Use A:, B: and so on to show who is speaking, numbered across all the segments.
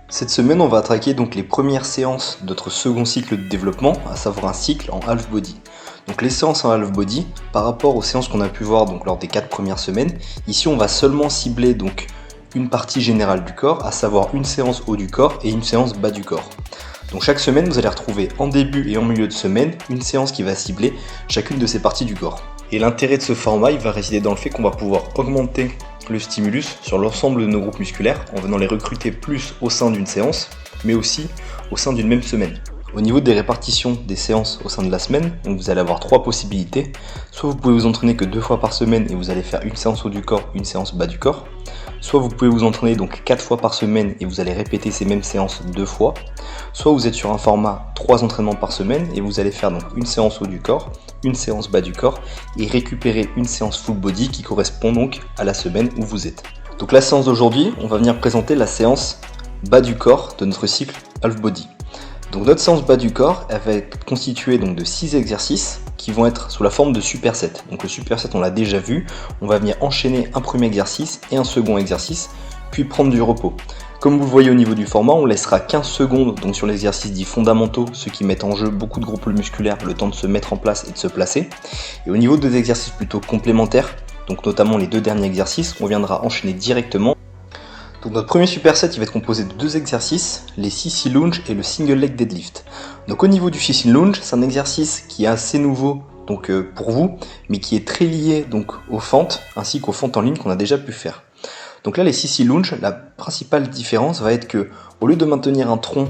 A: Cette semaine, on va attaquer donc les premières séances de notre second cycle de développement, à savoir un cycle en half body. Donc les séances en half body, par rapport aux séances qu'on a pu voir donc lors des 4 premières semaines, ici on va seulement cibler donc une partie générale du corps, à savoir une séance haut du corps et une séance bas du corps. Donc chaque semaine, vous allez retrouver en début et en milieu de semaine une séance qui va cibler chacune de ces parties du corps. Et l'intérêt de ce format, il va résider dans le fait qu'on va pouvoir augmenter le stimulus sur l'ensemble de nos groupes musculaires en venant les recruter plus au sein d'une séance, mais aussi au sein d'une même semaine. Au niveau des répartitions des séances au sein de la semaine, donc vous allez avoir 3 possibilités. Soit vous pouvez vous entraîner que 2 fois par semaine et vous allez faire une séance haut du corps, une séance bas du corps. Soit vous pouvez vous entraîner donc 4 fois par semaine et vous allez répéter ces mêmes séances 2 fois. Soit vous êtes sur un format 3 entraînements par semaine et vous allez faire donc une séance haut du corps, une séance bas du corps et récupérer une séance full body qui correspond donc à la semaine où vous êtes. Donc la séance d'aujourd'hui, on va venir présenter la séance bas du corps de notre cycle half body. Donc notre séance bas du corps, elle va être constituée donc de 6 exercices qui vont être sous la forme de supersets. Donc le superset, on l'a déjà vu, on va venir enchaîner un premier exercice et un second exercice, puis prendre du repos. Comme vous le voyez au niveau du format, on laissera 15 secondes donc sur l'exercice dit fondamentaux, ceux qui mettent en jeu beaucoup de groupes musculaires, le temps de se mettre en place et de se placer. Et au niveau des exercices plutôt complémentaires, donc notamment les 2 derniers exercices, on viendra enchaîner directement. Donc notre premier superset, il va être composé de 2 exercices, les sissy lunge et le single leg deadlift. Donc au niveau du sissy lunge, c'est un exercice qui est assez nouveau donc pour vous, mais qui est très lié donc aux fentes ainsi qu'aux fentes en ligne qu'on a déjà pu faire. Donc là, les sissy lunge, la principale différence va être que au lieu de maintenir un tronc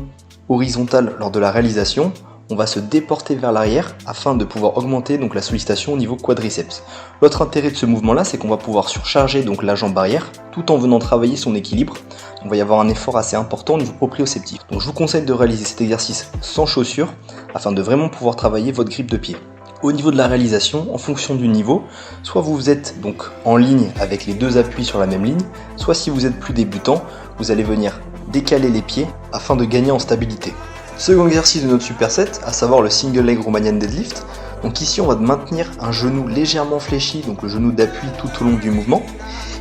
A: horizontal lors de la réalisation, on va se déporter vers l'arrière afin de pouvoir augmenter donc la sollicitation au niveau quadriceps. L'autre intérêt de ce mouvement là, c'est qu'on va pouvoir surcharger donc la jambe arrière tout en venant travailler son équilibre. On va y avoir un effort assez important au niveau proprioceptif. Donc je vous conseille de réaliser cet exercice sans chaussures afin de vraiment pouvoir travailler votre grippe de pied. Au niveau de la réalisation, en fonction du niveau, soit vous êtes donc en ligne avec les 2 appuis sur la même ligne, soit si vous êtes plus débutant, vous allez venir décaler les pieds afin de gagner en stabilité. Second exercice de notre superset, à savoir le single leg Romanian deadlift. Donc ici on va maintenir un genou légèrement fléchi, donc le genou d'appui tout au long du mouvement.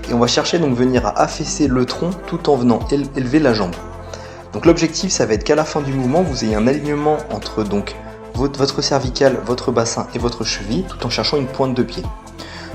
A: Et on va chercher donc venir à affaisser le tronc tout en venant élever la jambe. Donc l'objectif, ça va être qu'à la fin du mouvement, vous ayez un alignement entre donc votre cervical, votre bassin et votre cheville, tout en cherchant une pointe de pied.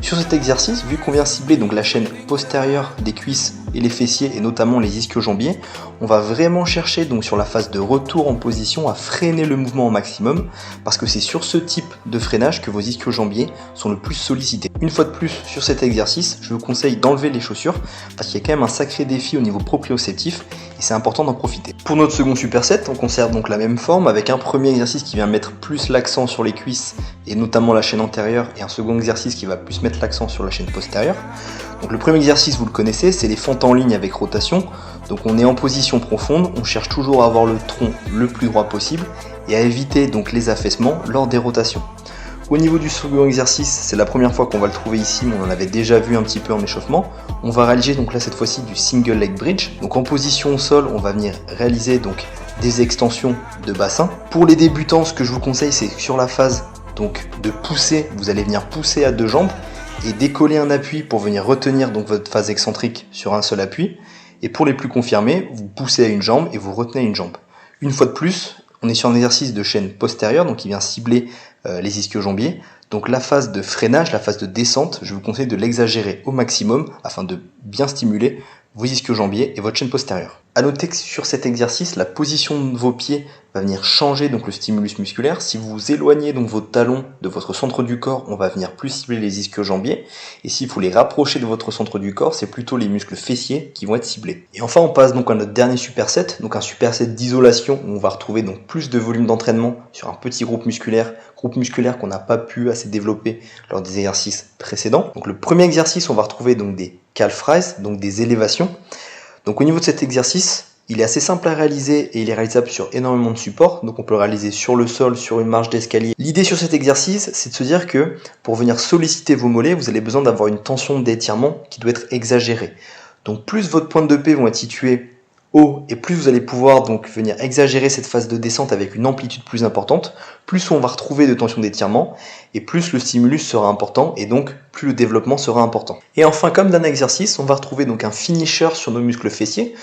A: Sur cet exercice, vu qu'on vient cibler donc la chaîne postérieure des cuisses et les fessiers et notamment les ischio-jambiers, on va vraiment chercher donc sur la phase de retour en position à freiner le mouvement au maximum parce que c'est sur ce type de freinage que vos ischio-jambiers sont le plus sollicités. Une fois de plus sur cet exercice, je vous conseille d'enlever les chaussures parce qu'il y a quand même un sacré défi au niveau proprioceptif et c'est important d'en profiter. Pour notre second superset, on conserve donc la même forme avec un premier exercice qui vient mettre plus l'accent sur les cuisses et notamment la chaîne antérieure et un second exercice qui va plus mettre l'accent sur la chaîne postérieure. Donc le premier exercice, vous le connaissez, c'est les fentes en ligne avec rotation. Donc on est en position profonde, on cherche toujours à avoir le tronc le plus droit possible et à éviter donc les affaissements lors des rotations. Au niveau du second exercice, c'est la première fois qu'on va le trouver ici, mais on en avait déjà vu un petit peu en échauffement. On va réaliser donc là cette fois-ci du single leg bridge. Donc en position au sol, on va venir réaliser donc des extensions de bassin. Pour les débutants, ce que je vous conseille, c'est sur la phase donc de pousser, vous allez venir pousser à 2 jambes et décoller un appui pour venir retenir donc votre phase excentrique sur un seul appui. Et pour les plus confirmés, vous poussez à une jambe et vous retenez à une jambe. Une fois de plus, on est sur un exercice de chaîne postérieure, donc qui vient cibler les ischio-jambiers. Donc la phase de freinage, la phase de descente, je vous conseille de l'exagérer au maximum afin de bien stimuler vos ischio-jambiers et votre chaîne postérieure. A noter que sur cet exercice, la position de vos pieds va venir changer donc le stimulus musculaire. Si vous éloignez donc vos talons de votre centre du corps, on va venir plus cibler les ischio-jambiers. Et s'il faut les rapprocher de votre centre du corps, c'est plutôt les muscles fessiers qui vont être ciblés. Et enfin, on passe donc à notre dernier superset, donc un superset d'isolation où on va retrouver donc plus de volume d'entraînement sur un petit groupe musculaire qu'on n'a pas pu assez développer lors des exercices précédents. Donc le premier exercice, on va retrouver donc des calf raises, donc des élévations. Donc au niveau de cet exercice, il est assez simple à réaliser et il est réalisable sur énormément de supports. Donc on peut le réaliser sur le sol, sur une marche d'escalier. L'idée sur cet exercice, c'est de se dire que pour venir solliciter vos mollets, vous avez besoin d'avoir une tension d'étirement qui doit être exagérée. Donc plus votre pointe de P vont être situées haut et plus vous allez pouvoir donc venir exagérer cette phase de descente avec une amplitude plus importante, plus on va retrouver de tension d'étirement et plus le stimulus sera important et donc plus le développement sera important. Et enfin, comme d'un exercice, on va retrouver donc un finisher sur nos muscles fessiers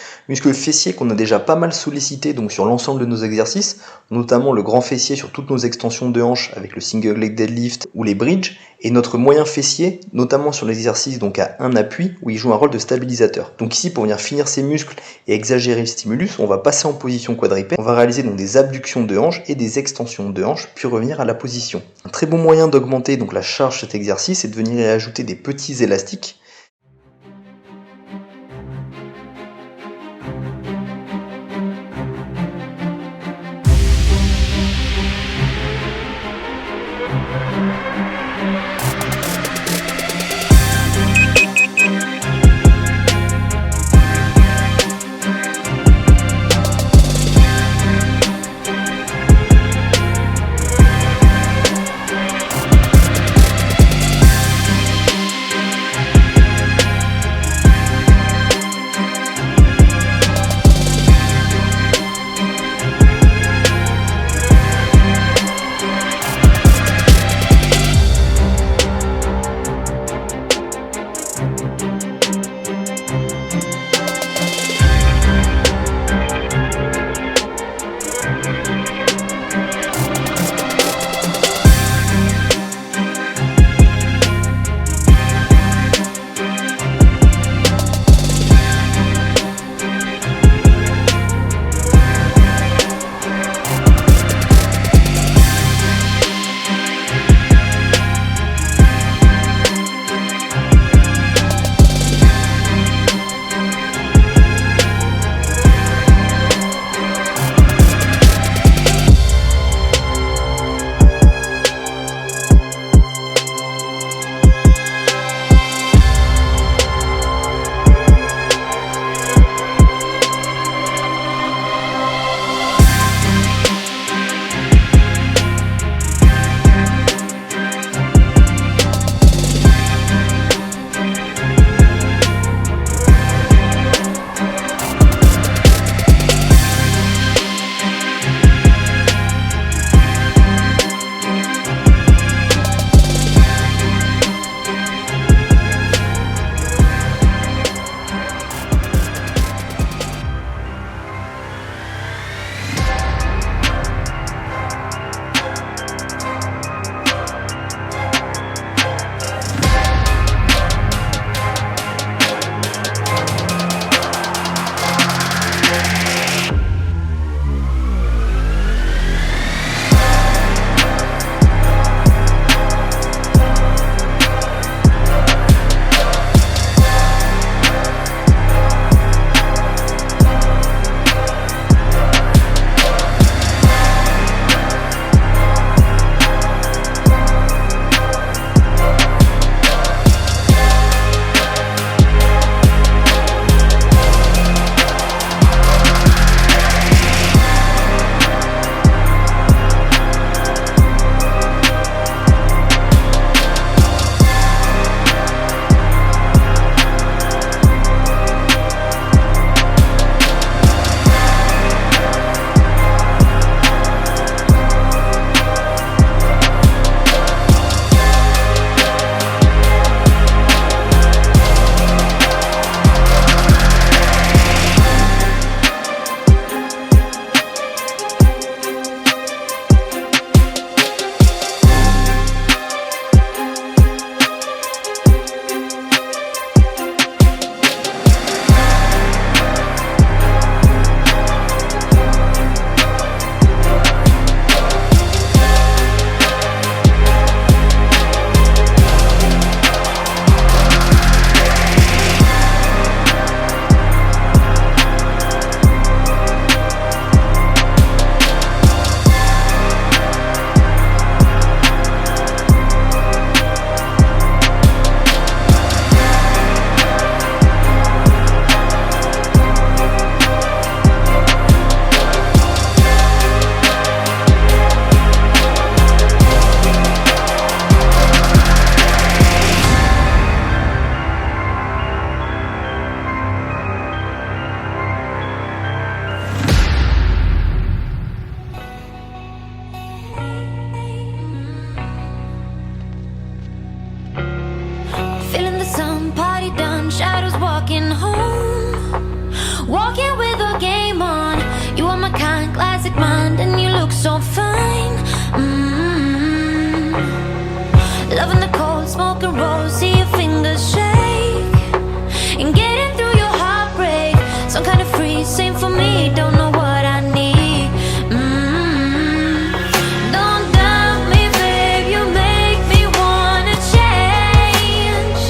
A: qu'on a déjà pas mal sollicité donc sur l'ensemble de nos exercices, notamment le grand fessier sur toutes nos extensions de hanches avec le single leg deadlift ou les bridges, et notre moyen fessier, notamment sur l'exercice donc à un appui où il joue un rôle de stabilisateur. Donc ici, pour venir finir ces muscles et exagérer le stimulus, on va passer en position quadripède, on va réaliser donc des abductions de hanches et des extensions de hanches, puis revenir à la position. Un très bon moyen d'augmenter donc la charge de cet exercice est de venir y ajouter des petits élastiques.
B: Feeling the sun, party done, shadows walking home. Walking with a game on. You are my kind, classic mind, and you look so fine. Loving the cold, smoking rolls, see your fingers shake. And getting through your heartbreak. Some kind of free, same for me, don't know what I need. Don't doubt me, babe, you make me wanna change.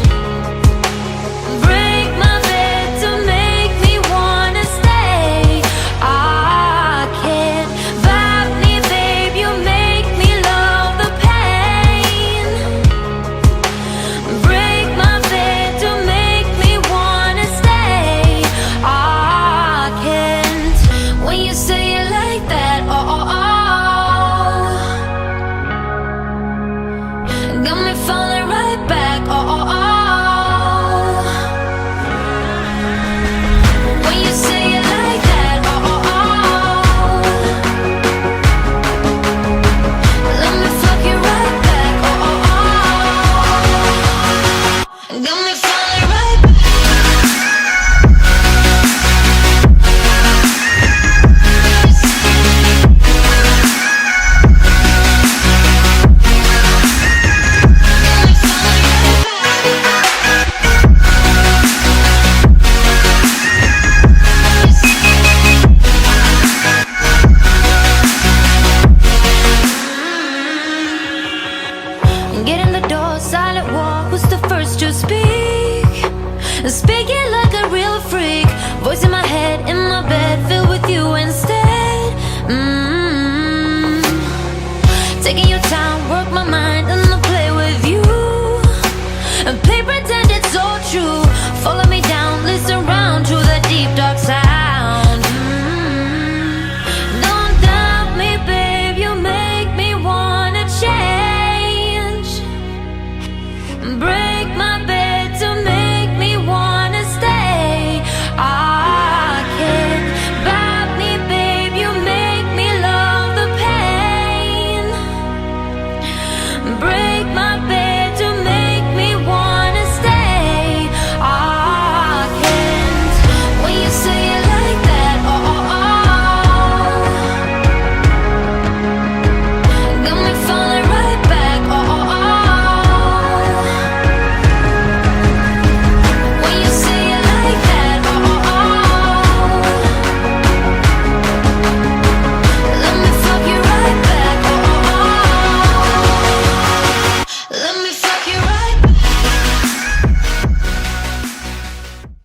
B: Break my bed to make me wanna stay. I can't vibe me, babe, you make me love the pain. Break my bed to make me wanna stay. I can't. When you say it like that, got me falling right back, when you say it like that, let me fuck you right back, got me falling right back. Get in the door, silent walk, who's the first to speak? Speaking like a real freak. Voice in my head, in my bed, filled with you instead. Taking your time, work my mind